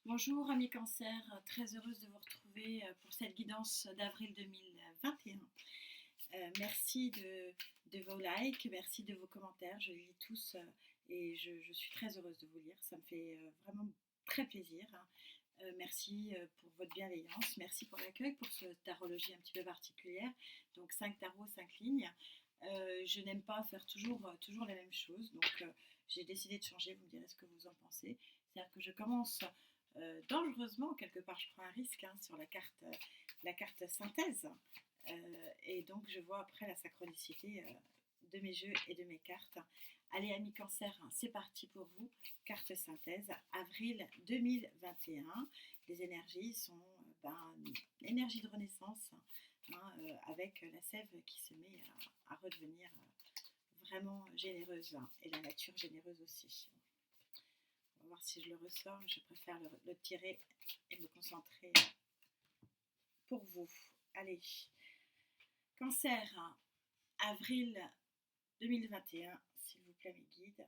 Bonjour amis cancer, très heureuse de vous retrouver pour cette guidance d'avril 2021. Merci de vos likes, merci de vos commentaires, je les lis tous et je suis très heureuse de vous lire, ça me fait vraiment très plaisir. Merci pour votre bienveillance, merci pour l'accueil, pour ce tarologie un petit peu particulière, donc 5 tarots, 5 lignes. Je n'aime pas faire toujours la même chose, donc j'ai décidé de changer, vous me direz ce que vous en pensez. C'est-à-dire que je commence dangereusement, quelque part je prends un risque sur la carte synthèse, et donc je vois après la synchronicité de mes jeux et de mes cartes. Allez amis cancer, c'est parti pour vous, carte synthèse, avril 2021, les énergies sont énergie de renaissance, avec la sève qui se met à redevenir vraiment généreuse, et la nature généreuse aussi. On va voir si je le ressors, je préfère le tirer et me concentrer pour vous. Allez, cancer, avril 2021, s'il vous plaît mes guides.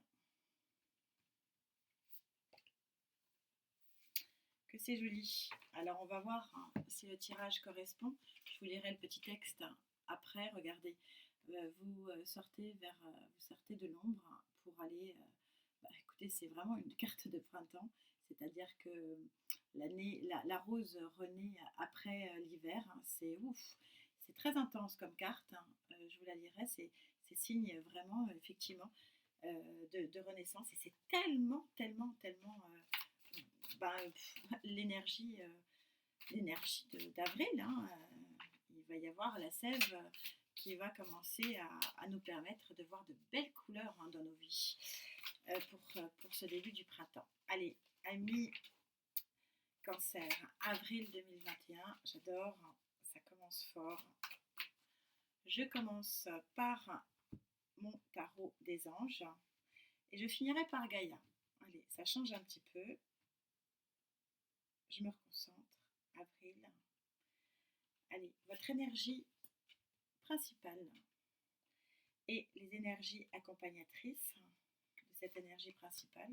Que c'est joli. Alors on va voir si le tirage correspond. Je vous lirai le petit texte après. Regardez, vous sortez de l'ombre pour aller. Écoutez, c'est vraiment une carte de printemps. C'est-à-dire que la rose renaît après l'hiver. C'est ouf. C'est très intense comme carte. Je vous la lirai. C'est signe vraiment, effectivement, de renaissance. Et c'est tellement, tellement, tellement l'énergie d'avril. Il va y avoir la sève qui va commencer à nous permettre de voir de belles couleurs dans nos vies pour ce début du printemps. Allez, amis cancer, avril 2021, j'adore, ça commence fort. Je commence par mon tarot des anges et je finirai par Gaïa. Allez, ça change un petit peu. Je me reconcentre. Avril. Allez, votre énergie principale et les énergies accompagnatrices de cette énergie principale.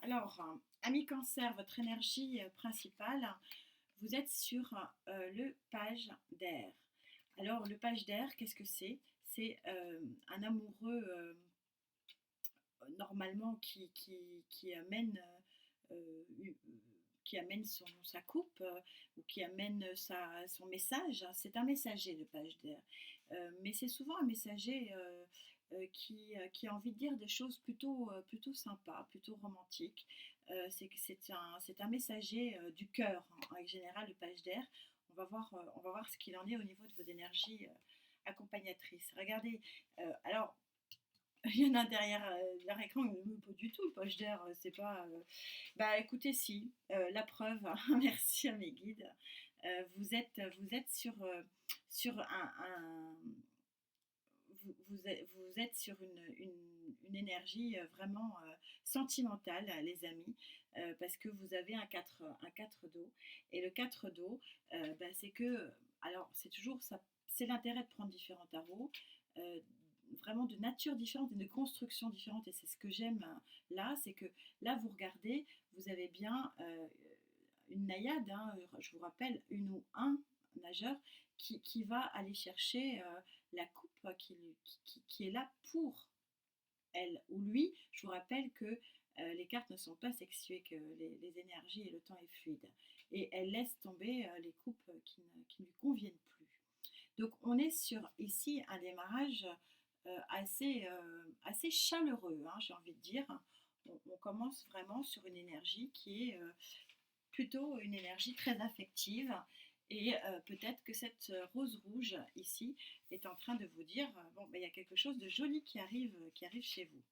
Alors, amis cancer, votre énergie principale, vous êtes sur le page d'air. Alors, le page d'air, qu'est-ce que c'est? C'est un amoureux normalement qui amène sa coupe ou qui amène son message. C'est un messager, le page d'air. Mais c'est souvent un messager qui a envie de dire des choses plutôt sympas, plutôt romantiques. C'est un messager du cœur, en général, le page d'air. On va voir ce qu'il en est au niveau de vos énergies accompagnatrices. Regardez, alors il y en a derrière leur écran, mais pas du tout, le poche d'air, c'est pas. Écoutez, si, la preuve, merci à mes guides. Vous êtes sur vous êtes sur une énergie vraiment sentimentale, les amis, parce que vous avez un 4 d'eau. Et le 4 d'eau, c'est que. Alors, c'est toujours ça. C'est l'intérêt de prendre différents tarots. Vraiment de nature différente et de construction différente, et c'est ce que j'aime là, c'est que là vous regardez, vous avez bien une naïade, je vous rappelle, une ou un nageur qui va aller chercher la coupe qui est là pour elle ou lui. Je vous rappelle que les cartes ne sont pas sexuées, que les énergies et le temps est fluide, et elle laisse tomber les coupes qui ne lui conviennent plus. Donc on est sur ici un démarrage assez chaleureux, j'ai envie de dire. On commence vraiment sur une énergie qui est plutôt une énergie très affective. Et peut-être que cette rose rouge ici est en train de vous dire, il y a quelque chose de joli qui arrive chez vous.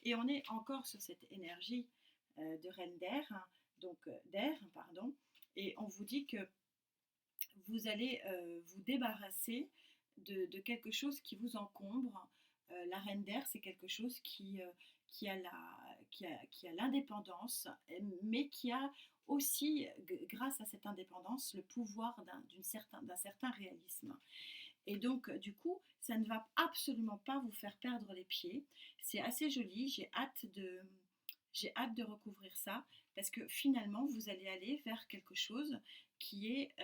Et on est encore sur cette énergie de reine d'air, pardon, et on vous dit que vous allez vous débarrasser de quelque chose qui vous encombre. La reine d'air, c'est quelque chose qui a l'indépendance, mais qui a aussi, grâce à cette indépendance, le pouvoir d'un certain réalisme. Et donc, du coup, ça ne va absolument pas vous faire perdre les pieds. C'est assez joli, j'ai hâte de recouvrir ça parce que finalement, vous allez aller vers quelque chose qui est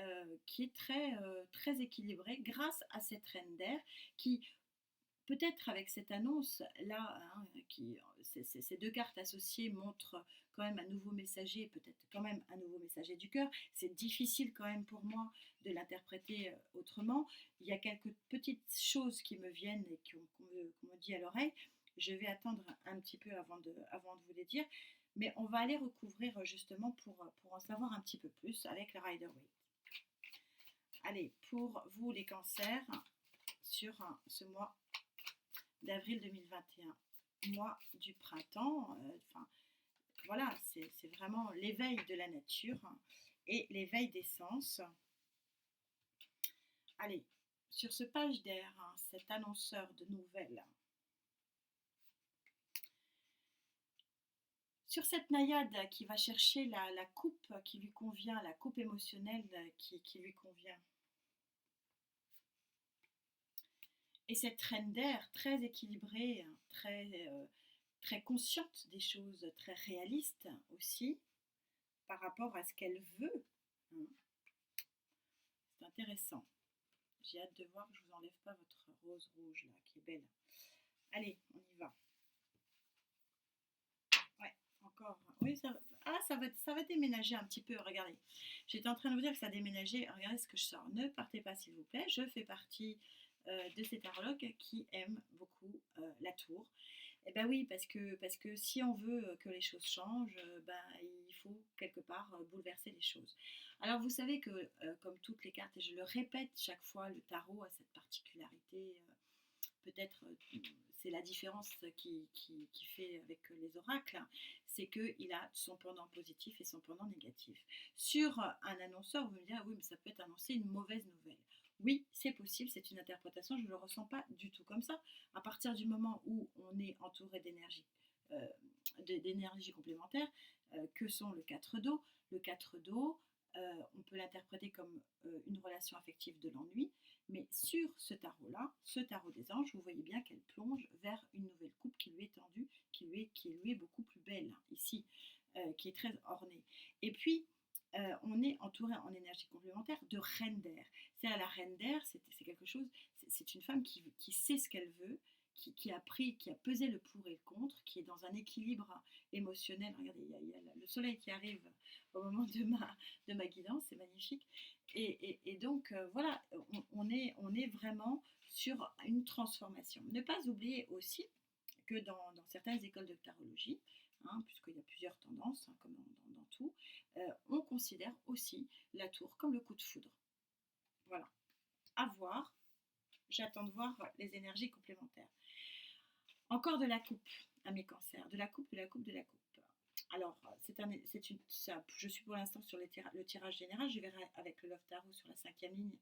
très, très équilibré grâce à cette reine d'air qui, peut-être avec cette annonce-là, hein, ces deux cartes associées montrent quand même un nouveau messager, peut-être quand même un nouveau messager du cœur. C'est difficile quand même pour moi de l'interpréter autrement. Il y a quelques petites choses qui me viennent et qu'on me dit à l'oreille. Je vais attendre un petit peu avant de vous les dire. Mais on va aller recouvrir justement pour en savoir un petit peu plus avec la Rider-Waite. Allez, pour vous les cancers, sur ce mois d'avril 2021, mois du printemps, enfin voilà, c'est vraiment l'éveil de la nature et l'éveil des sens. Allez, sur ce page d'air, cet annonceur de nouvelles, sur cette naïade qui va chercher la coupe qui lui convient, la coupe émotionnelle qui lui convient. Et cette reine d'air très équilibrée, très consciente des choses, très réaliste aussi par rapport à ce qu'elle veut. C'est intéressant. J'ai hâte de voir que je ne vous enlève pas votre rose rouge là, qui est belle. Allez, on y va. Ouais, encore. Oui, ça va déménager un petit peu. Regardez, j'étais en train de vous dire que ça déménageait. Regardez ce que je sors. Ne partez pas, s'il vous plaît. Je fais partie de ces tarologues qui aiment beaucoup la tour. Eh ben oui, parce que si on veut que les choses changent, il faut quelque part bouleverser les choses. Alors vous savez que, comme toutes les cartes, et je le répète chaque fois, le tarot a cette particularité, peut-être c'est la différence qui fait avec les oracles, hein, c'est qu'il a son pendant positif et son pendant négatif. Sur un annonceur, vous me direz, ah oui, mais ça peut être annoncer une mauvaise nouvelle. Oui, c'est possible, c'est une interprétation, je ne le ressens pas du tout comme ça. À partir du moment où on est entouré euh, d'énergie complémentaire, que sont le 4 d'eau. Le 4 d'eau, on peut l'interpréter comme une relation affective de l'ennui, mais sur ce tarot des anges, vous voyez bien qu'elle plonge vers une nouvelle coupe qui lui est tendue, qui lui est beaucoup plus belle, hein, ici, qui est très ornée. Et puis, on est entouré en énergie complémentaire de reine d'air. C'est-à-dire la reine d'air, c'est quelque chose, c'est une femme qui sait ce qu'elle veut, qui a pesé le pour et le contre, qui est dans un équilibre émotionnel. Regardez, il y a le soleil qui arrive au moment de ma guidance, c'est magnifique. Et donc, voilà, on est vraiment sur une transformation. Ne pas oublier aussi que dans certaines écoles de tarologie, hein, puisqu'il y a plusieurs tendances, hein, comme dans tout, on considère aussi la tour comme le coup de foudre. Voilà, à voir. J'attends de voir les énergies complémentaires. Encore de la coupe à mes cancers, de la coupe, de la coupe, de la coupe. Alors, je suis pour l'instant sur le tirage général, je verrai avec le Love Tarot sur la 5e ligne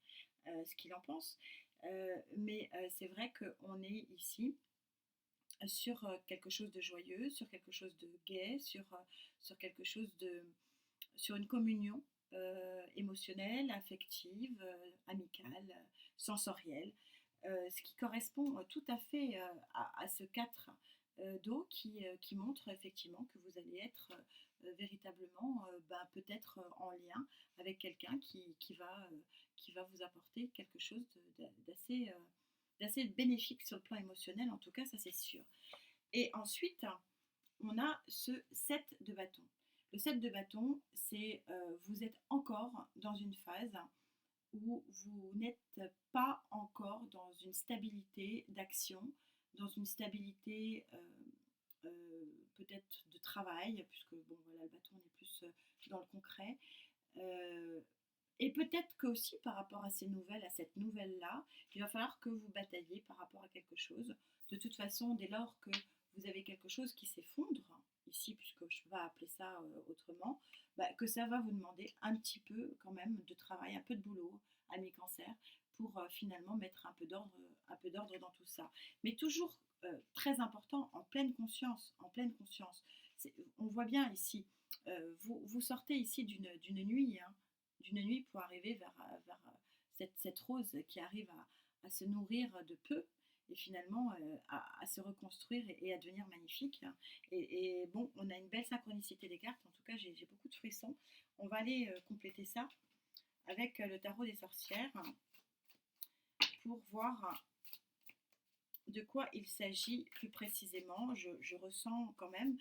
ce qu'il en pense. Mais c'est vrai qu'on est ici sur quelque chose de joyeux, sur quelque chose de gai, sur quelque chose sur une communion émotionnelle, affective, amicale, sensorielle, ce qui correspond tout à fait à ce 4 d'eau qui montre effectivement que vous allez être véritablement peut-être en lien avec quelqu'un qui va vous apporter quelque chose d'assez bénéfique sur le plan émotionnel, en tout cas ça c'est sûr. Et ensuite, on a ce 7 de bâton. Le 7 de bâton, c'est vous êtes encore dans une phase où vous n'êtes pas encore dans une stabilité d'action, dans une stabilité peut-être de travail, puisque bon voilà, le bâton on est plus dans le concret. Et peut-être que aussi par rapport à à cette nouvelle-là, il va falloir que vous batailliez par rapport à quelque chose. De toute façon, dès lors que vous avez quelque chose qui s'effondre, ici, puisque je vais appeler ça autrement, que ça va vous demander un petit peu quand même de travail, un peu de boulot à mes cancers pour finalement mettre un peu d'ordre dans tout ça. Mais toujours très important, en pleine conscience, en pleine conscience. On voit bien ici, vous sortez ici d'une nuit, hein, d'une nuit pour arriver vers cette rose qui arrive se nourrir de peu et finalement à se reconstruire et à devenir magnifique. Et bon, on a une belle synchronicité des cartes, en tout cas j'ai beaucoup de frissons. On va aller compléter ça avec le tarot des sorcières pour voir de quoi il s'agit plus précisément. Je ressens quand même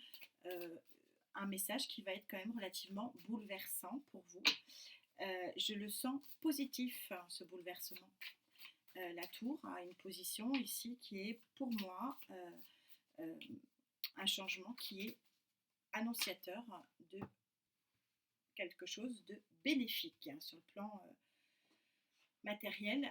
un message qui va être quand même relativement bouleversant pour vous. Je le sens positif, ce bouleversement. La tour a une position ici qui est pour moi un changement qui est annonciateur de quelque chose de bénéfique sur le plan matériel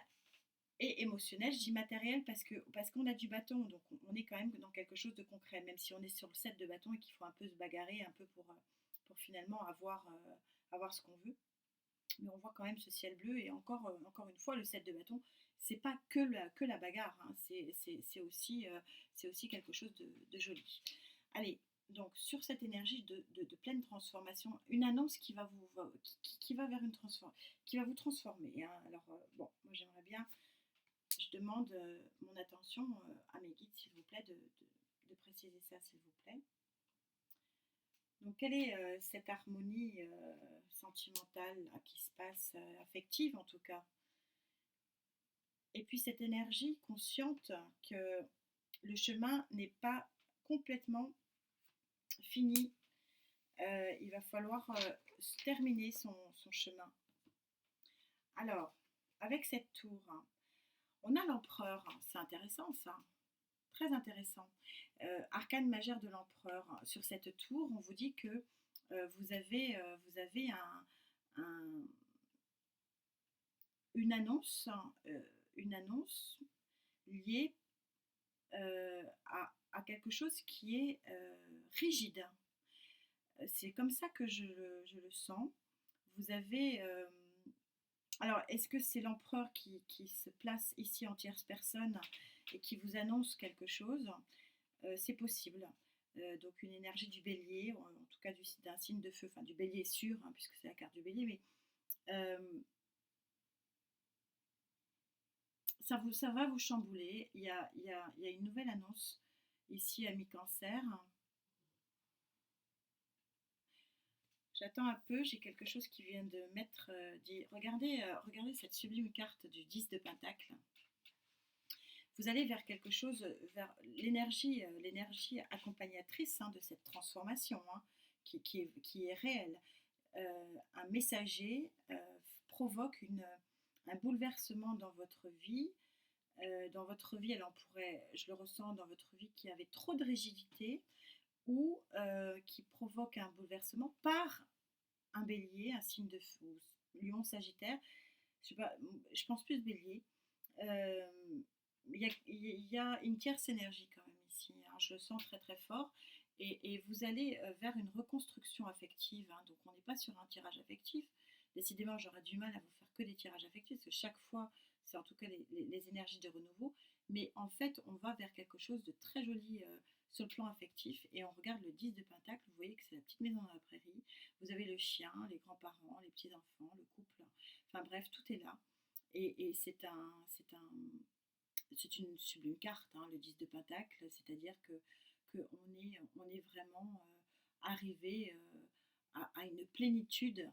et émotionnel. Je dis matériel parce qu'on a du bâton, donc on est quand même dans quelque chose de concret, même si on est sur le 7 de bâton et qu'il faut un peu se bagarrer, un peu pour finalement avoir ce qu'on veut. Mais on voit quand même ce ciel bleu, et encore une fois, le 7 de bâton, c'est pas que la bagarre, hein, c'est aussi quelque chose de joli. Allez, donc sur cette énergie de pleine transformation, une annonce qui va vers une transformation, qui va vous transformer. Hein. Alors, bon, moi j'aimerais bien, je demande mon attention à mes guides, s'il vous plaît, de préciser ça, s'il vous plaît. Donc, quelle est cette harmonie sentimentale là, qui se passe, affective en tout cas? Et puis cette énergie consciente que le chemin n'est pas complètement fini. Il va falloir terminer son chemin. Alors, avec cette tour, hein, on a l'empereur. C'est intéressant ça. Très intéressant. Arcane majeur de l'empereur. Sur cette tour, on vous dit que vous avez une annonce liée à quelque chose qui est rigide. C'est comme ça que je le sens. Vous avez... alors, est-ce que c'est l'empereur qui se place ici en tierce personne et qui vous annonce quelque chose? C'est possible. Donc une énergie du bélier, en tout cas d'un signe de feu, enfin du bélier sûr, hein, puisque c'est la carte du bélier, mais ça va vous chambouler. Il y a une nouvelle annonce ici à mi-cancer. J'attends un peu, j'ai quelque chose qui vient de mettre... regardez cette sublime carte du 10 de Pentacle. Vous allez vers quelque chose, vers l'énergie accompagnatrice, hein, de cette transformation, hein, qui est réelle. Un messager provoque un bouleversement dans votre vie. Dans votre vie, alors je le ressens dans votre vie, qui avait trop de rigidité, ou qui provoque un bouleversement par un bélier, un signe de feu, lion, sagittaire, je pense plus bélier. Il y a une tierce énergie quand même ici, hein, je le sens très très fort, et vous allez vers une reconstruction affective, hein, donc on n'est pas sur un tirage affectif. Décidément, j'aurais du mal à vous faire que des tirages affectifs, parce que chaque fois, c'est en tout cas les énergies de renouveau, mais en fait, on va vers quelque chose de très joli sur le plan affectif, et on regarde le 10 de Pentacle, vous voyez que c'est la petite maison dans la prairie, vous avez le chien, les grands-parents, les petits-enfants, le couple, enfin bref, tout est là, et c'est une sublime carte, hein, le 10 de Pentacle, c'est-à-dire on est vraiment arrivé à une plénitude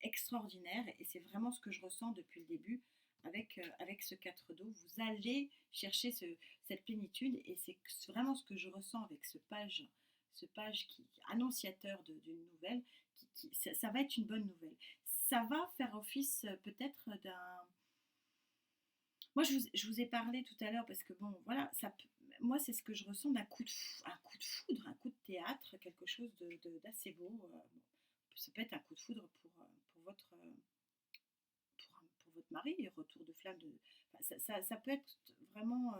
extraordinaire, et c'est vraiment ce que je ressens depuis le début avec ce 4 d'eau. Vous allez chercher cette plénitude, et c'est vraiment ce que je ressens avec ce page qui annonciateur d'une nouvelle, ça va être une bonne nouvelle. Ça va faire office peut-être d'un... Moi, je vous ai parlé tout à l'heure, parce que bon, voilà, moi, c'est ce que je ressens d'un coup de foudre, un coup de théâtre, quelque chose d'assez beau. Bon, ça peut être un coup de foudre pour votre mari, retour de flamme. Enfin, ça peut être vraiment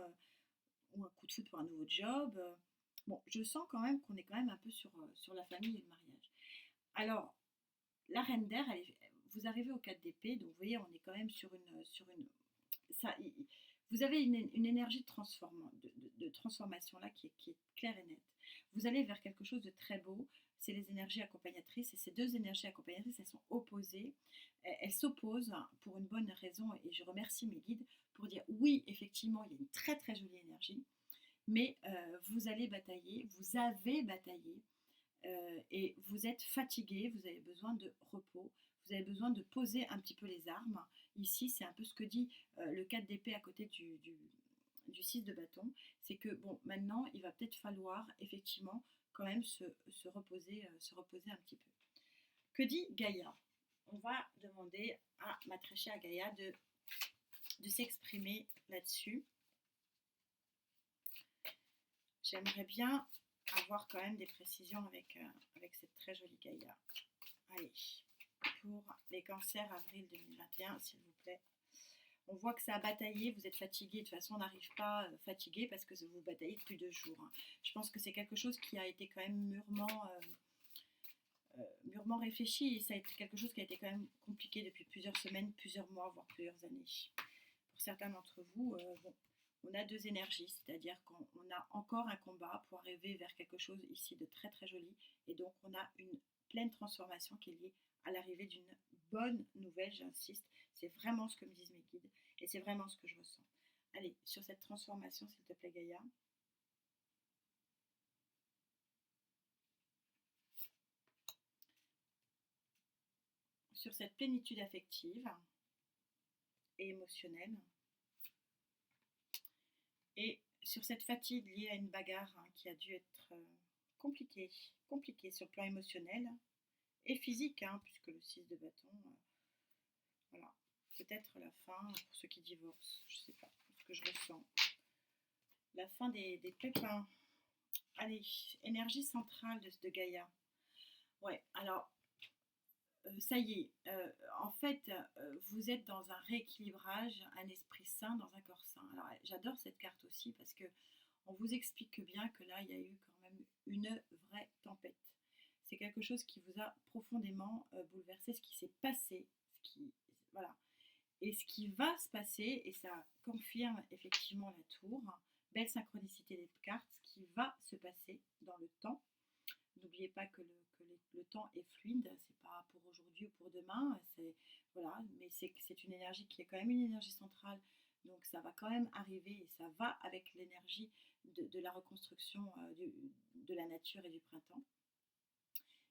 ou un coup de foudre pour un nouveau job. Bon, je sens quand même qu'on est quand même un peu sur la famille et le mariage. Alors, la reine d'air, vous arrivez au 4 d'épée, donc vous voyez, on est quand même sur une ça, Vous avez une énergie de transformation là qui est claire et nette. Vous allez vers quelque chose de très beau. C'est les énergies accompagnatrices. Et ces deux énergies accompagnatrices, elles sont opposées. Elles s'opposent pour une bonne raison. Et je remercie mes guides pour dire oui, effectivement, il y a une très très jolie énergie. Mais vous allez batailler, vous avez bataillé et vous êtes fatigué, vous avez besoin de repos, vous avez besoin de poser un petit peu les armes. Ici, c'est un peu ce que dit le 4 d'épée à côté du 6 de bâton. C'est que, bon, maintenant, il va peut-être falloir effectivement quand même se reposer un petit peu. Que dit Gaïa? On va demander à ma très chère Gaïa de s'exprimer là-dessus. J'aimerais bien avoir quand même des précisions avec cette très jolie Gaïa. Allez, pour les cancers avril 2021, s'il vous plaît. On voit que ça a bataillé, vous êtes fatigué. De toute façon, on n'arrive pas fatigué parce que vous bataillez depuis 2 jours. Je pense que c'est quelque chose qui a été quand même mûrement réfléchi et ça a été quelque chose qui a été quand même compliqué depuis plusieurs semaines, plusieurs mois, voire plusieurs années. Pour certains d'entre vous, bon, on a 2 énergies, c'est-à-dire qu'on a encore un combat pour arriver vers quelque chose ici de très très joli et donc on a une pleine transformation qui est liée à l'arrivée d'une bonne nouvelle, j'insiste, c'est vraiment ce que me disent mes guides et c'est vraiment ce que je ressens. Allez, sur cette transformation, s'il te plaît Gaïa. Sur cette plénitude affective et émotionnelle et sur cette fatigue liée à une bagarre qui a dû être compliquée sur le plan émotionnel et physique, puisque le 6 de bâton, voilà, peut-être la fin pour ceux qui divorcent, je sais pas, ce que je ressens. La fin des pépins. Allez, énergie centrale de Gaïa. Ouais, alors ça y est, en fait, vous êtes dans un rééquilibrage, un esprit sain dans un corps sain. Alors, j'adore cette carte aussi parce que on vous explique bien que là, il y a eu quand même une vraie tempête. C'est quelque chose qui vous a profondément bouleversé, ce qui s'est passé, voilà, et ce qui va se passer, et ça confirme effectivement la tour, belle synchronicité des cartes, ce qui va se passer dans le temps. N'oubliez pas que le temps est fluide, c'est pas pour aujourd'hui ou pour demain, voilà, mais c'est une énergie qui est quand même une énergie centrale, donc ça va quand même arriver et ça va avec l'énergie de la reconstruction de la nature et du printemps.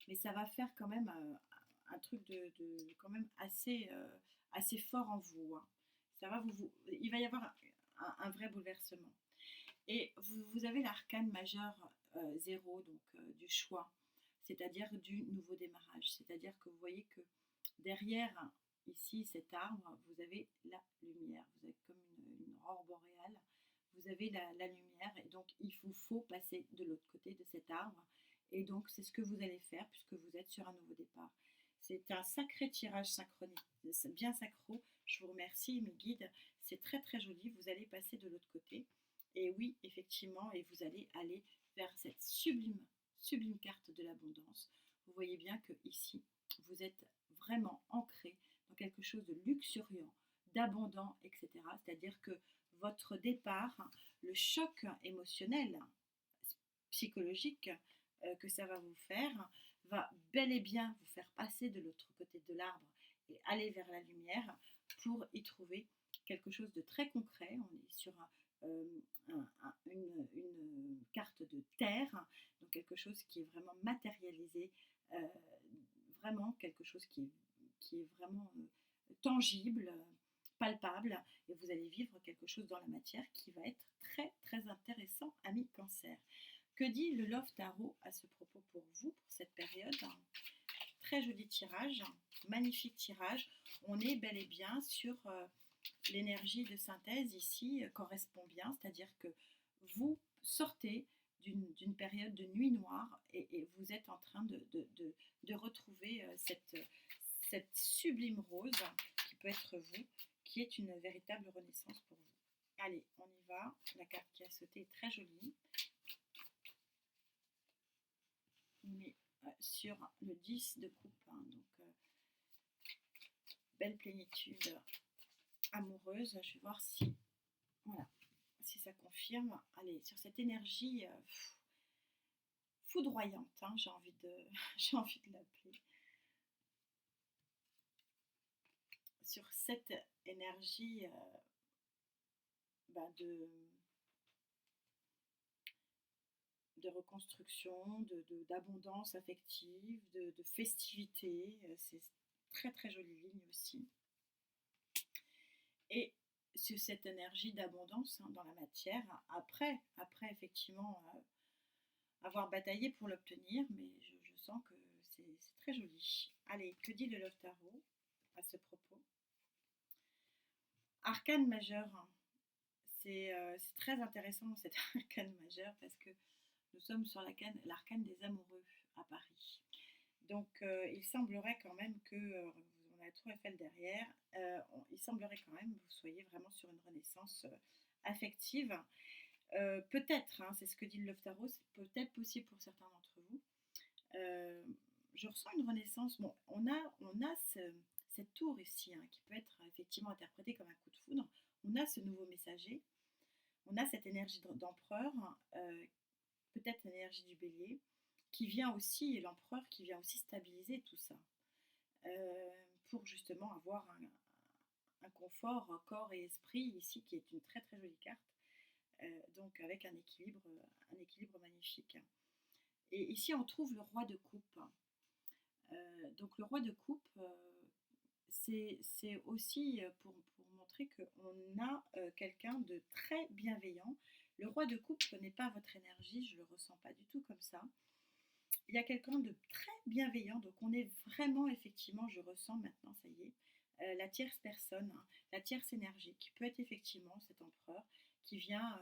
Mais ça va faire quand même un truc quand même assez fort en vous. Ça va il va y avoir un vrai bouleversement. Et vous avez l'arcane majeur 0, donc du choix, c'est-à-dire du nouveau démarrage. C'est-à-dire que vous voyez que derrière, ici, cet arbre, vous avez la lumière. Vous avez comme une aurore boréale. Vous avez la lumière et donc il vous faut passer de l'autre côté de cet arbre. Et donc c'est ce que vous allez faire puisque vous êtes sur un nouveau départ. C'est un sacré tirage synchronique, bien synchro. Je vous remercie mes guides. C'est très très joli. Vous allez passer de l'autre côté. Et oui, effectivement, et vous allez aller vers cette sublime carte de l'abondance. Vous voyez bien que ici, vous êtes vraiment ancré dans quelque chose de luxuriant, d'abondant, etc. C'est-à-dire que votre départ, le choc émotionnel, psychologique que ça va vous faire, va bel et bien vous faire passer de l'autre côté de l'arbre et aller vers la lumière pour y trouver quelque chose de très concret. On est sur une carte de terre, donc quelque chose qui est vraiment matérialisé, vraiment quelque chose qui est vraiment tangible, palpable, et vous allez vivre quelque chose dans la matière qui va être très très intéressant, ami Cancer. Que dit le Love Tarot à ce propos pour vous, pour cette période? Très joli tirage, magnifique tirage. On est bel et bien sur l'énergie de synthèse ici, correspond bien, c'est-à-dire que vous sortez d'une période de nuit noire et vous êtes en train de retrouver cette sublime rose qui peut être vous, qui est une véritable renaissance pour vous. Allez, on y va. La carte qui a sauté est très jolie. On est sur le 10 de coupe, donc belle plénitude amoureuse. Je vais voir si... ça confirme, allez, sur cette énergie foudroyante, hein, j'ai envie de, j'ai envie de l'appeler, sur cette énergie bah, de reconstruction, d'abondance affective, de festivité. C'est très très jolie ligne aussi. Et sur cette énergie d'abondance, hein, dans la matière, après effectivement avoir bataillé pour l'obtenir, mais je sens que c'est très joli. Allez, que dit le Love Tarot à ce propos? Arcane majeur, hein. C'est très intéressant cet arcane majeur parce que nous sommes sur l'arcane des amoureux à Paris. Donc il semblerait quand même que, on a la tour Eiffel derrière, il semblerait quand même que vous soyez vraiment sur une renaissance affective. Peut-être, hein, c'est ce que dit le Love Tarot, c'est peut-être possible pour certains d'entre vous. Euh, je ressens une renaissance. Bon, on a cette tour ici, hein, qui peut être effectivement interprétée comme un coup de foudre. On a ce nouveau messager, on a cette énergie d'empereur, peut-être l'énergie du bélier, qui vient aussi, et l'empereur qui vient aussi stabiliser tout ça, pour justement avoir un confort corps et esprit ici, qui est une très très jolie carte, donc avec un équilibre magnifique. Et ici on trouve le roi de coupe. Donc le roi de coupe, c'est aussi pour montrer qu'on a quelqu'un de très bienveillant. Le roi de coupe n'est pas votre énergie, je ne le ressens pas du tout comme ça. Il y a quelqu'un de très bienveillant, donc on est vraiment, effectivement, je ressens maintenant, ça y est, la tierce personne, hein, la tierce énergie, qui peut être effectivement cet empereur qui vient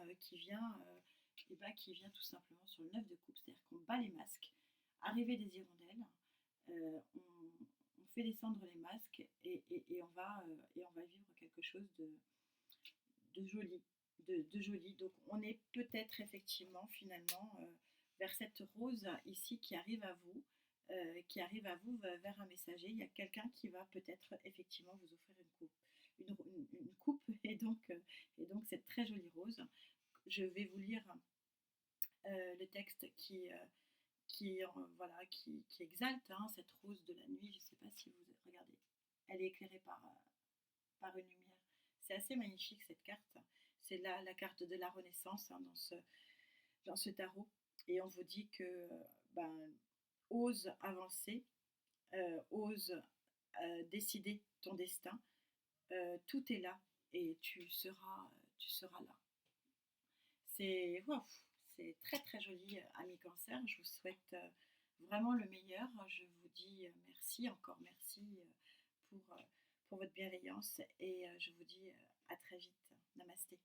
tout simplement sur le 9 de coupe, c'est-à-dire qu'on bat les masques, arrivée des hirondelles, on fait descendre les masques et on va vivre quelque chose de joli, de joli. Donc on est peut-être effectivement finalement vers cette rose ici qui arrive à vous vers un messager. Il y a quelqu'un qui va peut-être effectivement vous offrir une coupe et donc cette très jolie rose. Je vais vous lire le texte voilà, qui exalte, hein, cette rose de la nuit. Je ne sais pas si vous regardez, elle est éclairée par une lumière. C'est assez magnifique cette carte. C'est la carte de la Renaissance, hein, dans ce tarot. Et on vous dit que ben, ose avancer, ose décider ton destin. Tout est là et tu seras là. C'est wow, c'est très très joli, ami Cancer. Je vous souhaite vraiment le meilleur. Je vous dis merci, encore merci pour, pour votre bienveillance et je vous dis à très vite. Namasté.